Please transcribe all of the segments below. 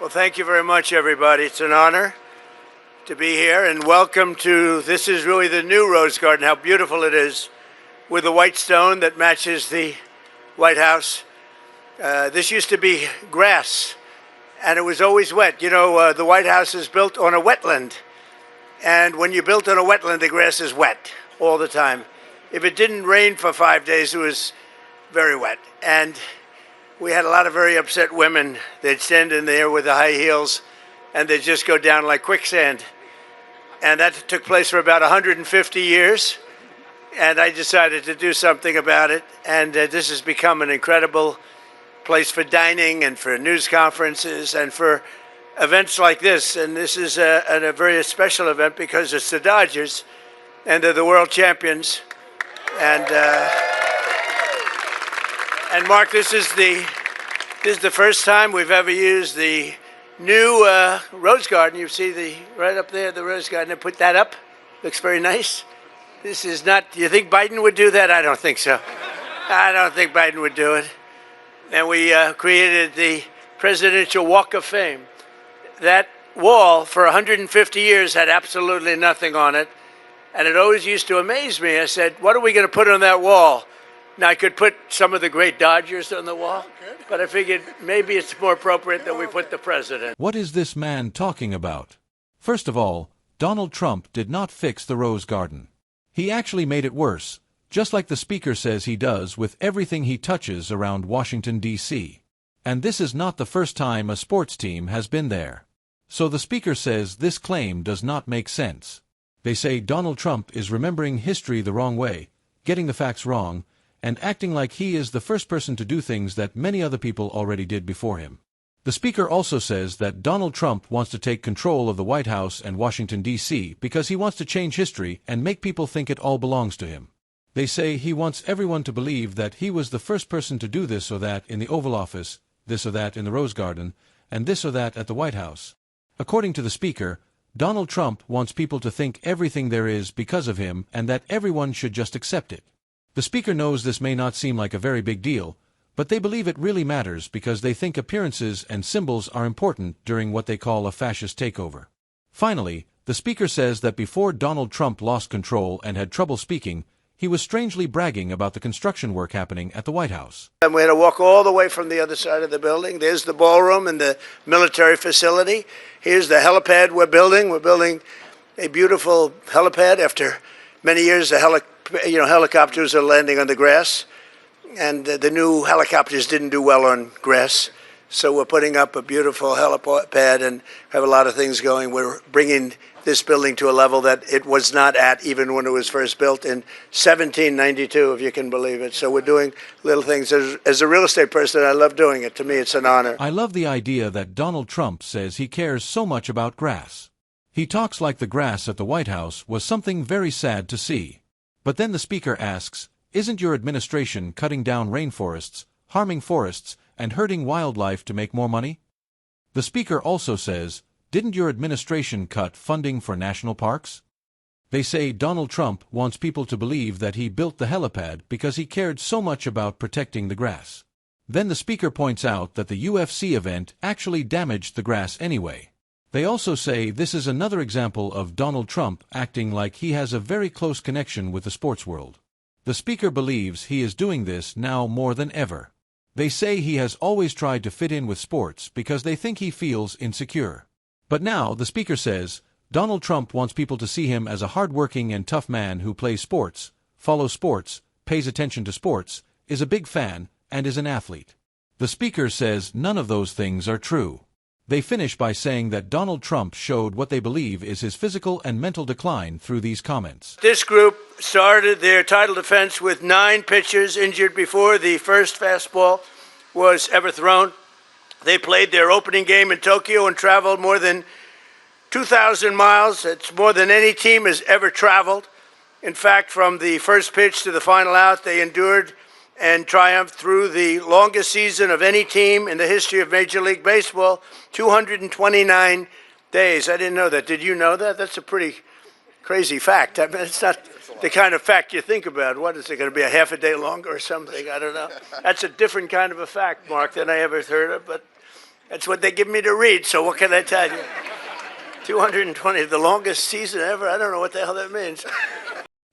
Well, thank you very much, everybody. It's an honor to be here, and welcome to, this is really the new Rose Garden, how beautiful it is, with the white stone that matches the White House. This used to be grass, and it was always wet. You know, the White House is built on a wetland, and when you're built on a wetland, the grass is wet all the time. If it didn't rain for 5 days, it was very wet, and we had a lot of very upset women. They'd stand in there with the high heels, and they'd just go down like quicksand. And that took place for about 150 years, and I decided to do something about it. And this has become an incredible place for dining and for news conferences and for events like this. And this is a very special event because it's the Dodgers, and they're the world champions. And Mark, this is the first time we've ever used the new Rose Garden. You see right up there, the Rose Garden. I put that up. Looks very nice. This is not. Do you think Biden would do that? I don't think so. I don't think Biden would do it. And we created the Presidential Walk of Fame. That wall for 150 years had absolutely nothing on it, and it always used to amaze me. I said, "What are we going to put on that wall?" Now, I could put some of the great Dodgers on the wall, but I figured maybe it's more appropriate that we put the president. What is this man talking about? First of all, Donald Trump did not fix the Rose Garden. He actually made it worse, just like the Speaker says he does with everything he touches around Washington, D.C. And this is not the first time a sports team has been there. So the Speaker says this claim does not make sense. They say Donald Trump is remembering history the wrong way, getting the facts wrong, and acting like he is the first person to do things that many other people already did before him. The Speaker also says that Donald Trump wants to take control of the White House and Washington, D.C. because he wants to change history and make people think it all belongs to him. They say he wants everyone to believe that he was the first person to do this or that in the Oval Office, this or that in the Rose Garden, and this or that at the White House. According to the Speaker, Donald Trump wants people to think everything there is because of him and that everyone should just accept it. The Speaker knows this may not seem like a very big deal, but they believe it really matters because they think appearances and symbols are important during what they call a fascist takeover. Finally, the Speaker says that before Donald Trump lost control and had trouble speaking, he was strangely bragging about the construction work happening at the White House. And we had to walk all the way from the other side of the building. There's the ballroom and the military facility. Here's the helipad we're building. We're building a beautiful helipad after many years the helicopters are landing on the grass, and the new helicopters didn't do well on grass. So we're putting up a beautiful helipad and have a lot of things going. We're bringing this building to a level that it was not at even when it was first built in 1792, if you can believe it. So we're doing little things. As a real estate person, I love doing it. To me, it's an honor. I love the idea that Donald Trump says he cares so much about grass. He talks like the grass at the White House was something very sad to see. But then the Speaker asks, isn't your administration cutting down rainforests, harming forests, and hurting wildlife to make more money? The Speaker also says, didn't your administration cut funding for national parks? They say Donald Trump wants people to believe that he built the helipad because he cared so much about protecting the grass. Then the Speaker points out that the UFC event actually damaged the grass anyway. They also say this is another example of Donald Trump acting like he has a very close connection with the sports world. The Speaker believes he is doing this now more than ever. They say he has always tried to fit in with sports because they think he feels insecure. But now, the Speaker says, Donald Trump wants people to see him as a hard-working and tough man who plays sports, follows sports, pays attention to sports, is a big fan, and is an athlete. The Speaker says none of those things are true. They finish by saying that Donald Trump showed what they believe is his physical and mental decline through these comments. This group started their title defense with 9 pitchers injured before the first fastball was ever thrown. They played their opening game in Tokyo and traveled more than 2,000 miles. It's more than any team has ever traveled. In fact, from the first pitch to the final out, they endured and triumphed through the longest season of any team in the history of Major League Baseball, 229 days. I didn't know that. Did you know that? That's a pretty crazy fact. I mean, it's not the kind of fact you think about. What is it going to be, a half a day longer or something? I don't know. That's a different kind of a fact, Mark, than I ever heard of. But That's what they give me to read, so what can I tell you? 220, the longest season ever. I don't know what the hell that means.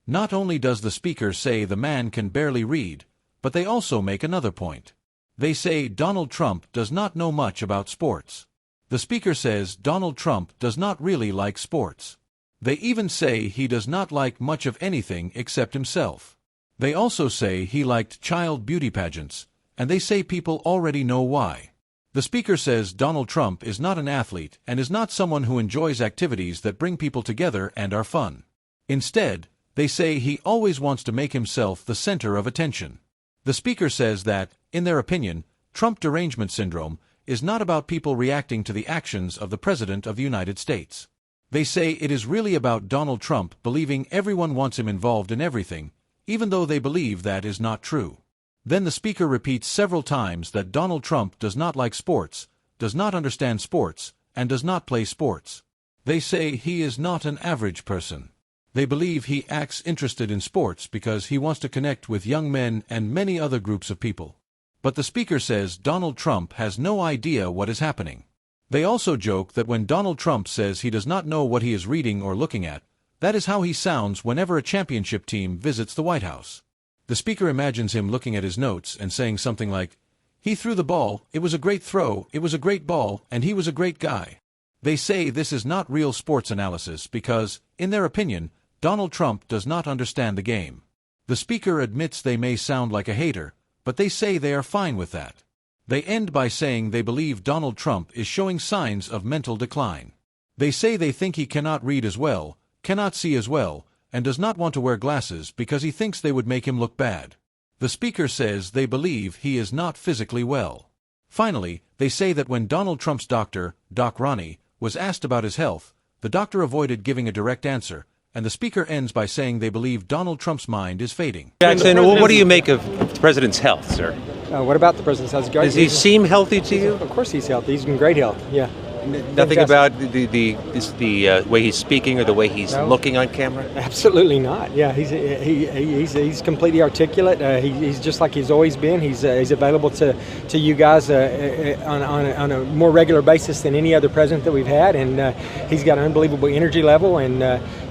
Not only does the speaker say the man can barely read, but they also make another point. They say Donald Trump does not know much about sports. The speaker says Donald Trump does not really like sports. They even say he does not like much of anything except himself. They also say he liked child beauty pageants, and they say people already know why. The speaker says Donald Trump is not an athlete and is not someone who enjoys activities that bring people together and are fun. Instead, they say he always wants to make himself the center of attention. The speaker says that, in their opinion, Trump derangement syndrome is not about people reacting to the actions of the President of the United States. They say it is really about Donald Trump believing everyone wants him involved in everything, even though they believe that is not true. Then the speaker repeats several times that Donald Trump does not like sports, does not understand sports, and does not play sports. They say he is not an average person. They believe he acts interested in sports because he wants to connect with young men and many other groups of people. But the speaker says Donald Trump has no idea what is happening. They also joke that when Donald Trump says he does not know what he is reading or looking at, that is how he sounds whenever a championship team visits the White House. The speaker imagines him looking at his notes and saying something like, "He threw the ball, it was a great throw, it was a great ball, and he was a great guy." They say this is not real sports analysis because, in their opinion, Donald Trump does not understand the game. The speaker admits they may sound like a hater, but they say they are fine with that. They end by saying they believe Donald Trump is showing signs of mental decline. They say they think he cannot read as well, cannot see as well, and does not want to wear glasses because he thinks they would make him look bad. The speaker says they believe he is not physically well. Finally, they say that when Donald Trump's doctor, Doc Ronnie, was asked about his health, the doctor avoided giving a direct answer, and the speaker ends by saying they believe Donald Trump's mind is fading. Jackson, what do you make of the president's health, sir? What about the president's health? Does he seem healthy to you? Of course he's healthy. He's in great health, yeah. Nothing about the way he's speaking or the way he's looking on camera? Absolutely not. Yeah, he's completely articulate. He's just like he's always been. He's available to you guys on a more regular basis than any other president that we've had, and he's got an unbelievable energy level, and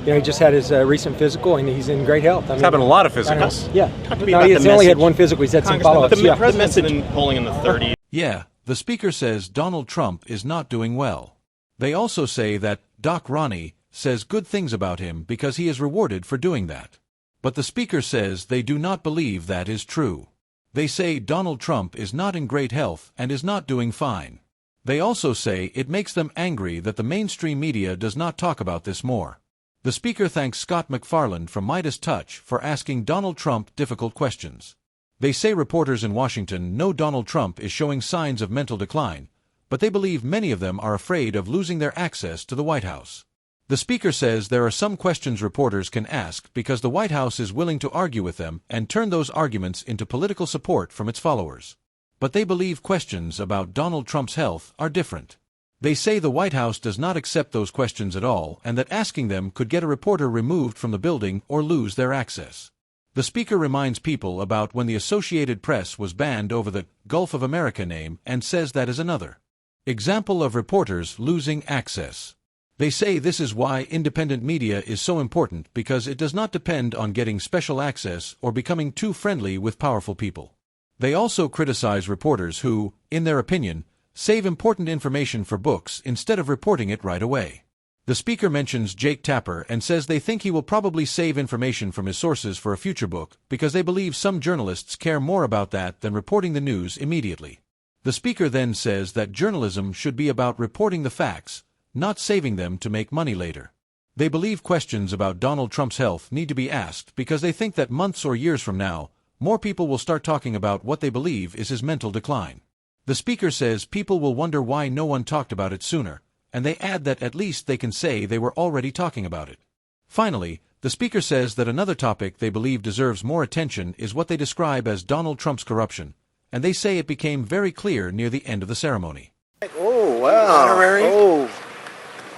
he just had his recent physical, and he's in great health. He's having a lot of physicals. Yeah. No, he's only had one physical. He's had some follow-ups. The president's been polling in the 30s. Yeah. The speaker says Donald Trump is not doing well. They also say that Doc Ronnie says good things about him because he is rewarded for doing that. But the speaker says they do not believe that is true. They say Donald Trump is not in great health and is not doing fine. They also say it makes them angry that the mainstream media does not talk about this more. The speaker thanks Scott MacFarlane from Midas Touch for asking Donald Trump difficult questions. They say reporters in Washington know Donald Trump is showing signs of mental decline, but they believe many of them are afraid of losing their access to the White House. The speaker says there are some questions reporters can ask because the White House is willing to argue with them and turn those arguments into political support from its followers. But they believe questions about Donald Trump's health are different. They say the White House does not accept those questions at all and that asking them could get a reporter removed from the building or lose their access. The speaker reminds people about when the Associated Press was banned over the Gulf of America name and says that is another example of reporters losing access. They say this is why independent media is so important because it does not depend on getting special access or becoming too friendly with powerful people. They also criticize reporters who, in their opinion, save important information for books instead of reporting it right away. The speaker mentions Jake Tapper and says they think he will probably save information from his sources for a future book because they believe some journalists care more about that than reporting the news immediately. The speaker then says that journalism should be about reporting the facts, not saving them to make money later. They believe questions about Donald Trump's health need to be asked because they think that months or years from now, more people will start talking about what they believe is his mental decline. The speaker says people will wonder why no one talked about it sooner, and they add that at least they can say they were already talking about it. Finally, the speaker says that another topic they believe deserves more attention is what they describe as Donald Trump's corruption, and they say it became very clear near the end of the ceremony. Oh, wow.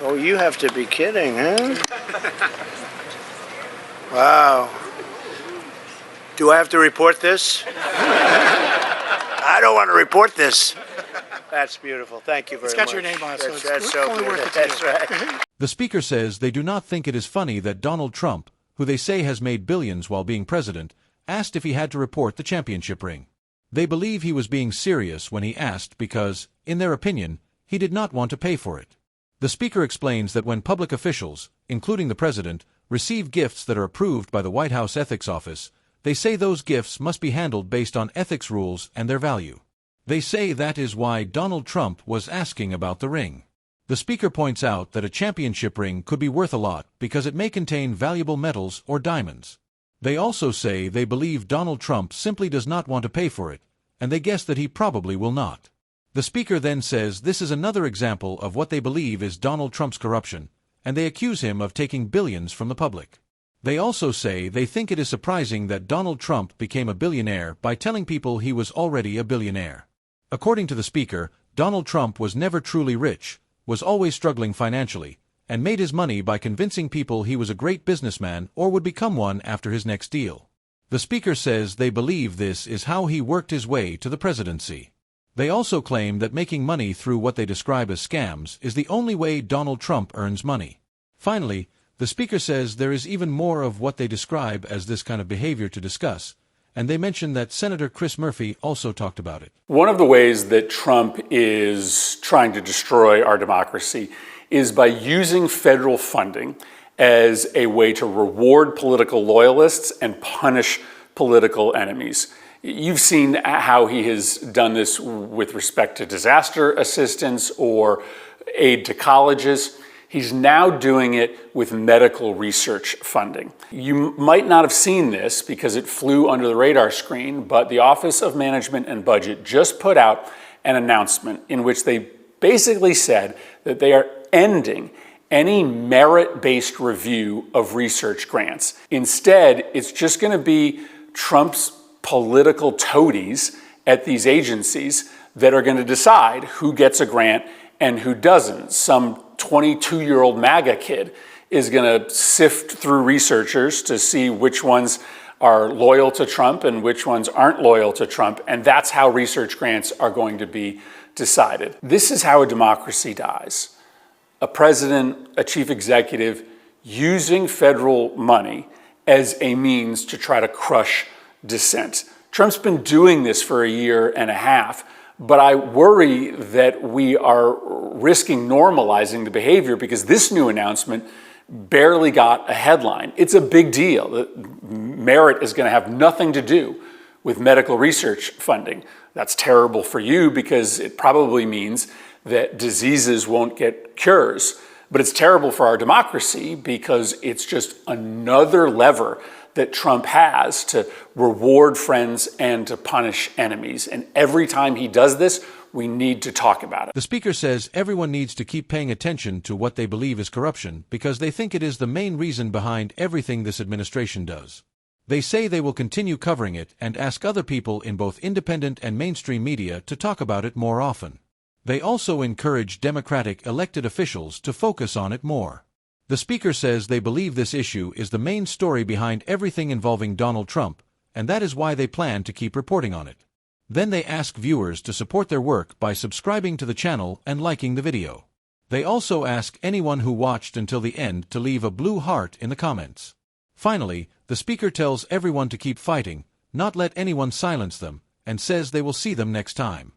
Oh, you have to be kidding, huh? Wow. Do I have to report this? I don't want to report this. That's beautiful. Thank you very much. It's got your name on it, so it's That's so only worth good. it to That's you. right. The speaker says they do not think it is funny that Donald Trump, who they say has made billions while being president, asked if he had to report the championship ring. They believe he was being serious when he asked because, in their opinion, he did not want to pay for it. The speaker explains that when public officials, including the president, receive gifts that are approved by the White House Ethics Office, they say those gifts must be handled based on ethics rules and their value. They say that is why Donald Trump was asking about the ring. The speaker points out that a championship ring could be worth a lot because it may contain valuable metals or diamonds. They also say they believe Donald Trump simply does not want to pay for it, and they guess that he probably will not. The speaker then says this is another example of what they believe is Donald Trump's corruption, and they accuse him of taking billions from the public. They also say they think it is surprising that Donald Trump became a billionaire by telling people he was already a billionaire. According to the speaker, Donald Trump was never truly rich, was always struggling financially, and made his money by convincing people he was a great businessman or would become one after his next deal. The speaker says they believe this is how he worked his way to the presidency. They also claim that making money through what they describe as scams is the only way Donald Trump earns money. Finally, the speaker says there is even more of what they describe as this kind of behavior to discuss, and they mention that Senator Chris Murphy also talked about it. One of the ways that Trump is trying to destroy our democracy is by using federal funding as a way to reward political loyalists and punish political enemies. You've seen how he has done this with respect to disaster assistance or aid to colleges. He's now doing it with medical research funding. You might not have seen this because it flew under the radar screen, but the Office of Management and Budget just put out an announcement in which they basically said that they are ending any merit-based review of research grants. Instead, it's just going to be Trump's political toadies at these agencies that are going to decide who gets a grant and who doesn't. Some 22-year-old MAGA kid is going to sift through researchers to see which ones are loyal to Trump and which ones aren't loyal to Trump, and that's how research grants are going to be decided. This is how a democracy dies. A president, a chief executive, using federal money as a means to try to crush dissent. Trump's been doing this for a year and a half, but I worry that we are risking normalizing the behavior because this new announcement barely got a headline. It's a big deal. Merit is going to have nothing to do with medical research funding. That's terrible for you because it probably means that diseases won't get cures. But it's terrible for our democracy because it's just another lever that Trump has to reward friends and to punish enemies. And every time he does this, we need to talk about it. The speaker says everyone needs to keep paying attention to what they believe is corruption because they think it is the main reason behind everything this administration does. They say they will continue covering it and ask other people in both independent and mainstream media to talk about it more often. They also encourage Democratic elected officials to focus on it more. The speaker says they believe this issue is the main story behind everything involving Donald Trump, and that is why they plan to keep reporting on it. Then they ask viewers to support their work by subscribing to the channel and liking the video. They also ask anyone who watched until the end to leave a blue heart in the comments. Finally, the speaker tells everyone to keep fighting, not let anyone silence them, and says they will see them next time.